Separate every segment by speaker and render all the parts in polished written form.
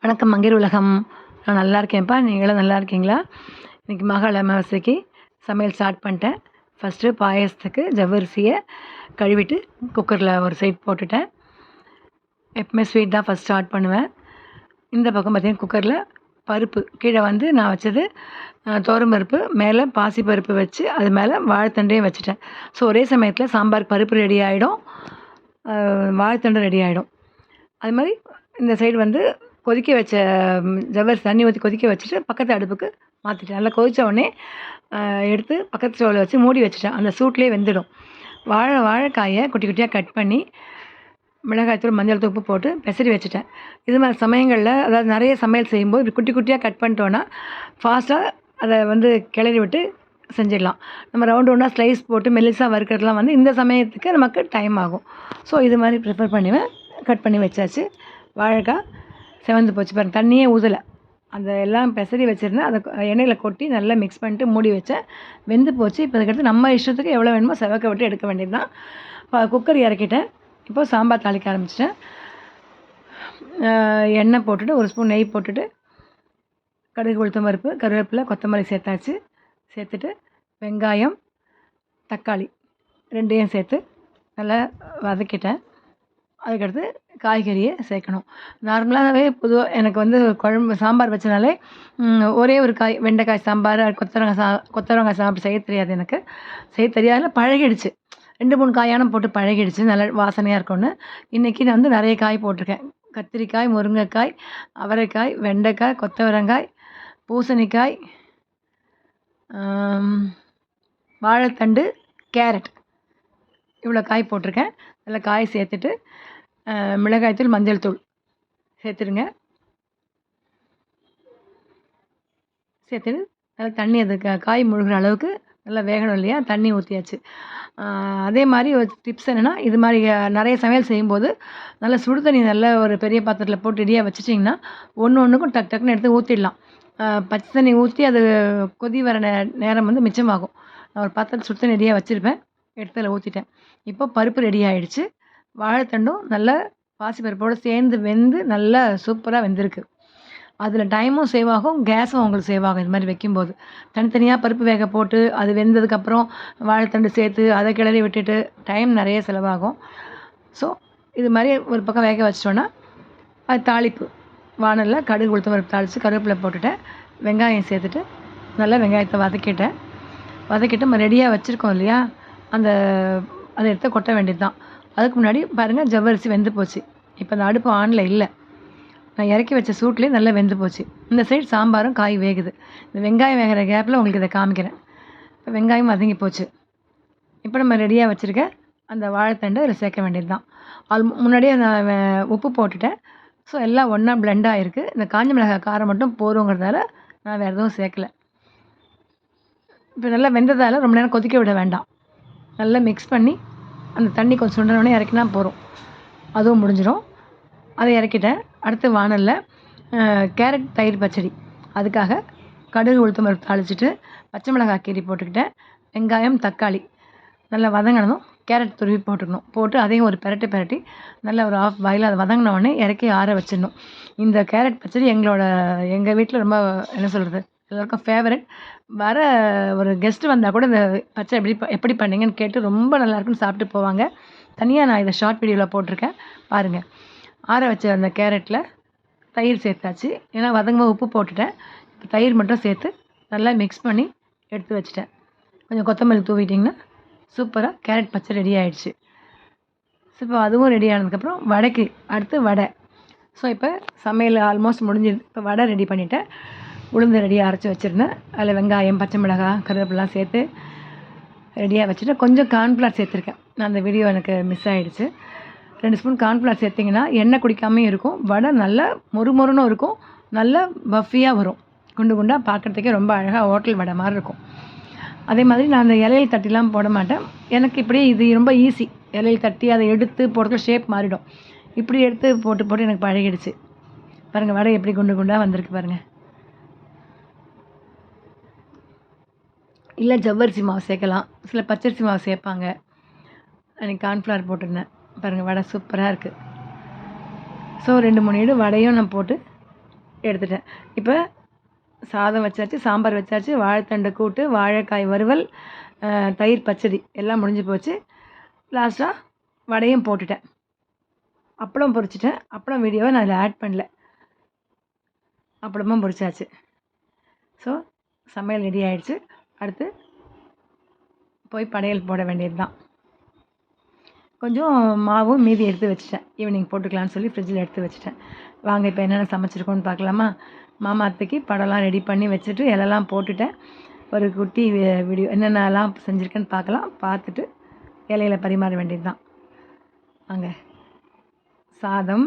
Speaker 1: வணக்கம் மங்கையர் உலகம். நான் நல்லா இருக்கேன்ப்பா. நீங்களும் நல்லா இருக்கீங்களா? இன்றைக்கி மகாள அமாவாசைக்கு சமையல் ஸ்டார்ட் பண்ணிட்டேன். ஃபஸ்ட்டு பாயாசத்துக்கு ஜவ்வரிசியை கழுவிட்டு குக்கரில் ஒரு சைட் போட்டுட்டேன். எப்பவுமே ஸ்வீட் தான் ஃபஸ்ட் ஸ்டார்ட் பண்ணுவேன். இந்த பக்கம் பார்த்திங்கன்னா குக்கரில் பருப்பு கீழே நான் வச்சது துவரம்பருப்பு, மேலே பாசிப்பருப்பு வச்சு அது மேலே வாழைத்தண்டையும் வச்சுட்டேன். ஸோ ஒரே சமயத்தில் சாம்பார் பருப்பு ரெடி ஆகிடும், வாழைத்தண்டு ரெடி ஆகிடும். அது மாதிரி இந்த சைடு கொதிக்க வச்ச ஜவ்வரிசி தண்ணி ஊற்றி கொதிக்க வச்சுட்டு பக்கத்து அடுப்புக்கு மாற்றிட்டேன். நல்லா கொதித்த உடனே எடுத்து பக்கத்து ஸ்டவ்வில் வச்சு மூடி வச்சுட்டேன். அந்த சூட்லேயே வெந்துடும். வாழைக்காயை குட்டி குட்டியாக கட் பண்ணி மிளகாய்த்தூள், மஞ்சள் தூள், உப்பு போட்டு பெசரி வச்சுட்டேன். இது மாதிரி சமயங்களில் அதாவது நிறைய சமையல் செய்யும்போது இப்படி குட்டி குட்டியாக கட் பண்ணிட்டோன்னா ஃபாஸ்ட்டாக அதை கிளறி விட்டு செஞ்சிடலாம். நம்ம ரவுண்டாக ஸ்லைஸ் போட்டு மெல்லிசாக வறுக்கிறதுலாம் இந்த சமயத்துக்கு நமக்கு டைம் ஆகும். ஸோ இது மாதிரி ப்ரிப்பேர் பண்ணுவேன். கட் பண்ணி வச்சாச்சு. வாழைக்காய் செவந்து போச்சு பாருங்கள், தண்ணியே ஊதலை. அந்த எல்லாம் பெசரி வச்சுருந்தேன். அதை எண்ணெயில் கொட்டி நல்லா மிக்ஸ் பண்ணிட்டு மூடி வச்சேன். வெந்து போச்சு. இப்போ அதுக்கடுத்து நம்ம இஷ்டத்துக்கு எவ்வளோ வேணுமோ செவக்க விட்டு எடுக்க வேண்டியது தான். இப்போ குக்கர் இறக்கிட்டேன். இப்போது சாம்பார் தாளிக்க ஆரம்பிச்சிட்டேன். எண்ணெய் போட்டுட்டு ஒரு ஸ்பூன் நெய் போட்டுட்டு கடுகு, உளுத்தம் பருப்பு, கருவேப்பிலை, கொத்தமல்லி சேர்த்துட்டு வெங்காயம், தக்காளி ரெண்டையும் சேர்த்து நல்லா வதக்கிட்டேன். அதுக்கடுத்து காய்கறியை சேர்க்கணும். நார்மலாகவே பொதுவாக எனக்கு குழம்பு சாம்பார் வச்சனாலே ஒரே ஒரு காய், வெண்டைக்காய் சாம்பார், கொத்தவரங்காய் சாம்பார் செய்ய தெரியாது. எனக்கு செய்ய தெரியாதுல, பழகிடுச்சு. 2-3 காயான போட்டு பழகிடுச்சு. நல்லா வாசனையாக இருக்கும்னு இன்றைக்கி நான் நிறைய காய் போட்டிருக்கேன். கத்திரிக்காய், முருங்கைக்காய், அவரைக்காய், வெண்டைக்காய், கொத்தவரங்காய், பூசணிக்காய், வாழைத்தண்டு, கேரட், இவ்வளோ காய் போட்டிருக்கேன். நல்லா காய் சேர்த்துட்டு மிளகாய்த்தூள், மஞ்சள் தூள் சேர்த்துடுங்க. சேர்த்துட்டு நல்லா தண்ணி அது காய் முழுகிற அளவுக்கு நல்லா வேகணும் இல்லையா, தண்ணி ஊற்றியாச்சு. அதே மாதிரி ஒரு டிப்ஸ் என்னென்னா, இது மாதிரி நிறைய சமையல் செய்யும்போது நல்லா சுடு தண்ணி நல்லா ஒரு பெரிய பாத்திரத்தில் போட்டு ரெடியாக வச்சுட்டிங்கன்னா ஒன்றுக்கும் டக்குன்னு எடுத்து ஊற்றிடலாம். பச்சை தண்ணி ஊற்றி அது கொதி வர நேரம் மிச்சமாகும். நான் ஒரு பாத்திரத்தில் சுடு தண்ணி ரெடியாக வச்சுருப்பேன், எடுத்து அதில் ஊற்றிட்டேன். இப்போ பருப்பு ரெடி ஆகிடுச்சு. வாழைத்தண்டும் நல்லா பாசிப்பருப்போடு சேர்ந்து வெந்து நல்லா சூப்பராக வெந்திருக்கு. அதில் டைமும் சேவ் ஆகும், கேஸும் உங்களுக்கு சேவ் ஆகும். இது மாதிரி வைக்கும்போது தனித்தனியாக பருப்பு வேக போட்டு அது வெந்ததுக்கப்புறம் வாழைத்தண்டு சேர்த்து அதை கிளறி விட்டுட்டு டைம் நிறைய செலவாகும். ஸோ இது மாதிரி ஒரு பக்கம் வேக வச்சிட்டோன்னா அது தாளிப்பு வானலில் கடுகு, உளுத்தம் பருப்பு தாளித்து கருவேப்பிலை போட்டுட்டேன். வெங்காயம் சேர்த்துட்டு நல்லா வெங்காயத்தை வதக்கிட்டு நம்ம ரெடியாக வச்சுருக்கோம் இல்லையா, அதை எடுத்து கொட்ட வேண்டியது தான். அதுக்கு முன்னாடி பாருங்கள், ஜவ்வரிசி வெந்து போச்சு. இப்போ அந்த அடுப்பு ஆனில் இல்லை, நான் இறக்கி வச்ச சூட்லேயே நல்லா வெந்து போச்சு. இந்த சைடு சாம்பாரும் காய் வேகுது. இந்த வெங்காயம் வேகிற கேப்பில் உங்களுக்கு இதை காமிக்கிறேன். இப்போ வெங்காயம் வதங்கி போச்சு. இப்போ நம்ம ரெடியாக வச்சுருக்க அந்த வாழைத்தண்டு அதில் சேர்க்க வேண்டியது தான். அது முன்னாடியே நான் உப்பு போட்டுட்டேன். ஸோ எல்லாம் ஒன்றா பிளெண்ட் ஆகிருக்கு. இந்த காஞ்ச மிளகாய் காரம் மட்டும் போதுங்கிறதால நான் வேறு எதுவும் சேர்க்கலை. இப்போ நல்லா வெந்ததால் ரொம்ப நேரம் கொதிக்க விட வேண்டாம். நல்லா மிக்ஸ் பண்ணி அந்த தண்ணி கொஞ்சம் சுண்டனோடனே இறக்கினா போதும். அதுவும் முடிஞ்சிடும். அதை இறக்கிட்டேன். அடுத்து வானலில் கேரட் தயிர் பச்சடி, அதுக்காக கடுகு, உளுத்தம் பருப்பு தாளிச்சிட்டு பச்சை மிளகாய் கீரி போட்டுக்கிட்டேன். வெங்காயம், தக்காளி நல்லா வதங்கினதும் கேரட் துருவி போட்டு அதையும் ஒரு பெரட்டி நல்லா ஒரு ஆஃப் பாயில் அதை வதங்கினோடனே இறக்கி ஆற வச்சிடணும். இந்த கேரட் பச்சடி எங்கள் வீட்டில் ரொம்ப என்ன சொல்கிறது, எல்லாருக்கும் ஃபேவரட். வர ஒரு கெஸ்ட்டு வந்தால் கூட இந்த பச்சை எப்படி பண்ணீங்கன்னு கேட்டு ரொம்ப நல்லாயிருக்குன்னு சாப்பிட்டு போவாங்க. தனியாக நான் இதை ஷார்ட் வீடியோவில் போட்டிருக்கேன், பாருங்கள். ஆற வச்ச அந்த கேரட்டில் தயிர் சேர்த்தாச்சு. ஏன்னா வதங்கும்போது உப்பு போட்டுட்டேன். இப்போ தயிர் மட்டும் சேர்த்து நல்லா மிக்ஸ் பண்ணி எடுத்து வச்சுட்டேன். கொஞ்சம் கொத்தமல்லி தூவிட்டிங்கன்னா சூப்பராக கேரட் பச்சை ரெடி ஆகிடுச்சு. ஸோ இப்போ அதுவும் ரெடி ஆனதுக்கப்புறம் அடுத்து வடை. ஸோ இப்போ சமையல் ஆல்மோஸ்ட் முடிஞ்சிருது. இப்போ வடை ரெடி பண்ணிவிட்டேன். உளுந்து ரெடியாக அரைச்சி வச்சுருந்தேன். அதில் வெங்காயம், பச்சை மிளகாய், கருவேப்பிலாம் சேர்த்து ரெடியாக வச்சுட்டு கொஞ்சம் கார்ன்ஃப்ளவர் சேர்த்துருக்கேன். நான் அந்த வீடியோ எனக்கு மிஸ் ஆகிடுச்சு. 2 ஸ்பூன் கார்ன்ஃப்ளவர் சேர்த்திங்கன்னா எண்ணெய் குடிக்காமையும் இருக்கும், வடை நல்லா மொறுமொறுன்னு இருக்கும், நல்லா பஃபியாக வரும். குண்டாக பார்க்குறதுக்கே ரொம்ப அழகாக ஹோட்டல் வடை மாதிரி இருக்கும். அதே மாதிரி நான் அந்த இலையில் தட்டிலாம் போட மாட்டேன். எனக்கு இப்படியே இது ரொம்ப ஈஸி. இலையில் தட்டி அதை எடுத்து போடுறதுக்கு ஷேப் மாறிடும். இப்படி எடுத்து போட்டு எனக்கு பழகிடுச்சு. பாருங்கள், வடை எப்படி குண்டாக வந்திருக்கு பாருங்கள். இல்லை ஜவ்வரிசி மாவு சேர்க்கலாம், சில பச்சரிசி மாவு சேர்ப்பாங்க. அன்றைக்கி கார்ன்ஃப்ளவர் போட்டிருந்தேன். பாருங்கள், வடை சூப்பராக இருக்குது. ஸோ 2-3 வடையும் நான் போட்டு எடுத்துட்டேன். இப்போ சாதம் வச்சாச்சு, சாம்பார் வச்சாச்சு, வாழைத்தண்டு கூட்டு, வாழைக்காய் வறுவல், தயிர் பச்சடி எல்லாம் முடிஞ்சு போச்சு. லாஸ்ட்டா வடையும் போட்டுட்டேன். அப்பளம் பொரிச்சுட்டேன். அப்பளம் வீடியோவை நான் இதில் ஆட் பண்ணல. அப்பளமும் பொரிச்சாச்சு. ஸோ சமையல் ரெடி ஆயிடுச்சு. அடுத்து போய் படையல் போட வேண்டியது தான். கொஞ்சம் மாவும் மீதி எடுத்து வச்சுட்டேன். ஈவினிங் போட்டுக்கலான்னு சொல்லி ஃப்ரிட்ஜில் எடுத்து வச்சுட்டேன். வாங்க இப்போ என்னென்ன சமைச்சிருக்கோன்னு பார்க்கலாமா? மாமா அத்தைக்கு படம்லாம் ரெடி பண்ணி வச்சுட்டு இலைலாம் போட்டுட்டேன். ஒரு குட்டி வீடியோ என்னென்னலாம் செஞ்சுருக்கேன்னு பார்க்கலாம். பார்த்துட்டு இலையில பரிமாற வேண்டியது தான். வாங்க. சாதம்,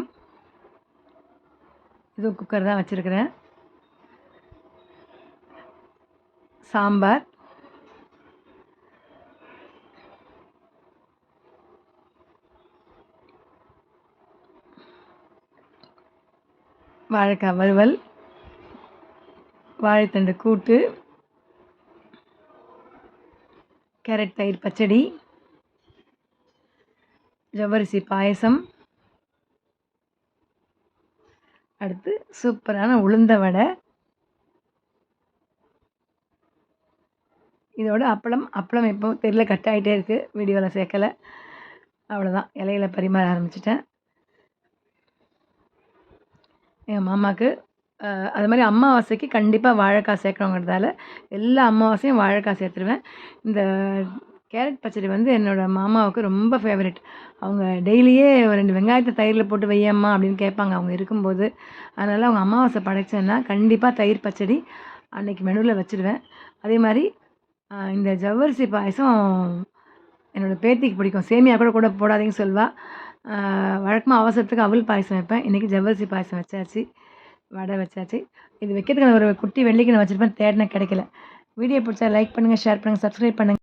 Speaker 1: இது குக்கர் தான் வச்சுருக்கிறேன். சாம்பார், வாழைக்காய் வறுவல், வாழைத்தண்டு கூட்டு, கேரட் தயிர் பச்சடி, ஜவ்வரிசி பாயசம், அடுத்து சூப்பரான உளுந்த வடை, இதோட அப்பளம் எப்போ தெரியல கட் ஆகிட்டே இருக்குது, வீடியோவில் சேர்க்கலை. அவ்வளோதான், இலையில பரிமாற ஆரம்பிச்சிட்டேன். எங்கள் மாமாவுக்கு அது மாதிரி அமாவாசைக்கு கண்டிப்பாக வாழைக்காய் சேர்க்கணுங்கிறதால எல்லா அமாவாசையும் வாழைக்காய் சேர்த்துருவேன். இந்த கேரட் பச்சடி வந்து என்னோடய மாமாவுக்கு ரொம்ப ஃபேவரெட். அவங்க டெய்லியே ஒரு 2 வெங்காயத்தை தயிரில் போட்டு வையம்மா அப்படின்னு கேட்பாங்க அவங்க இருக்கும்போது. அதனால் அவங்க அமாவாசை படைச்சேன்னா கண்டிப்பாக தயிர் பச்சடி அன்றைக்கி மெனுவில் வச்சுருவேன். அதே மாதிரி இந்த ஜவ்வரிசி பாயசம் என்னோடய பேத்திக்கு பிடிக்கும். சேமியா கூட போடாதீங்கன்னு சொல்வாள். வழக்கமாக அவசரத்துக்கு அவல் பாயசம் வைப்பேன். இன்றைக்கி ஜவ்வரிசி பாயசம் வச்சாச்சு, வடை வச்சாச்சு. இது வைக்கிறதுக்கு ஒரு குட்டி வெள்ளிக்கிழமை வச்சுருப்பேன், தேடினா கிடைக்கல. வீடியோ பிடிச்சா லைக் பண்ணுங்கள், ஷேர் பண்ணுங்கள், சப்ஸ்கிரைப் பண்ணுங்கள்.